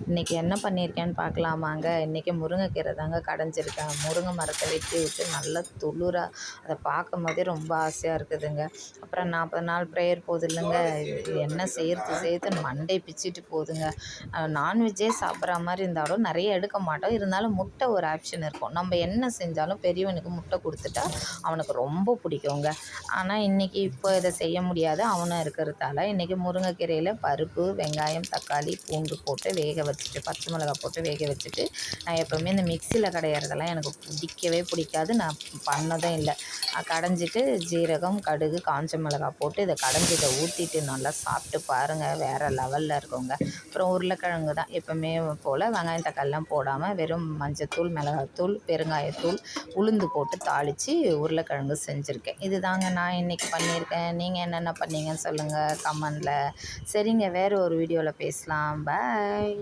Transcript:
இன்றைக்கி என்ன பண்ணியிருக்கேன்னு பார்க்கலாமாங்க. இன்றைக்கி முருங்கைக்கீரை தாங்க கடைஞ்சிருக்கேன். முருங்கை மரத்தை வெட்டி விட்டு நல்லா துளுராக அதை பார்க்கும்போதே ரொம்ப ஆசையாக இருக்குதுங்க. அப்புறம் 40 நாள் ப்ரேயர் போகுது இல்லைங்க. இது என்ன செய்யறதுன்னு மண்டை பிச்சுட்டு போகுதுங்க. நான்வெஜ்ஜே சாப்பிட்ற மாதிரி இருந்தாலும் நிறைய எடுக்க மாட்டோம். இருந்தாலும் முட்டை ஒரு ஆப்ஷன் இருக்கும். நம்ம என்ன செஞ்சாலும் பெரியவனுக்கு முட்டை கொடுத்துட்டா அவனுக்கு ரொம்ப பிடிக்குங்க. ஆனால் இன்றைக்கி இப்போ இதை செய்ய முடியாது அவனும் இருக்கிறதால இன்றைக்கி முருங்கைக்கீரையில் பருப்பு, வெங்காயம், தக்காளி, பூண்டு போட்டு வேக வச்சுட்டு, பச்சை மிளகாய் போட்டு வேக வச்சுட்டு, நான் எப்போவுமே இந்த மிக்சியில் கடையிறதெல்லாம் எனக்கு பிடிக்கவே பிடிக்காது. நான் பண்ணதும் இல்லை. கடைஞ்சிட்டு ஜீரகம், கடுகு, காஞ்ச மிளகாய் போட்டு இதை கடைஞ்சி இதை ஊற்றிட்டு நல்லா சாப்பிட்டு பாருங்கள், வேறு லெவலில் இருக்குங்க. அப்புறம் உருளைக்கிழங்கு தான் எப்போவுமே போல் வெங்காயம் தக்காளிலாம் போடாமல் வெறும் மஞ்சத்தூள், மிளகாத்தூள், பெருங்காயத்தூள், உளுந்து போட்டு தாளித்து உருளைக்கிழங்கு செஞ்சுருக்கேன். இது தாங்க நான் இன்றைக்கி பண்ணியிருக்கேன். நீங்கள் என்னென்ன பண்ணீங்கன்னு சொல்லுங்கள் கமெண்டில். சரிங்க, வேறு ஒரு வீடியோவில் பேசலாம். பாய்.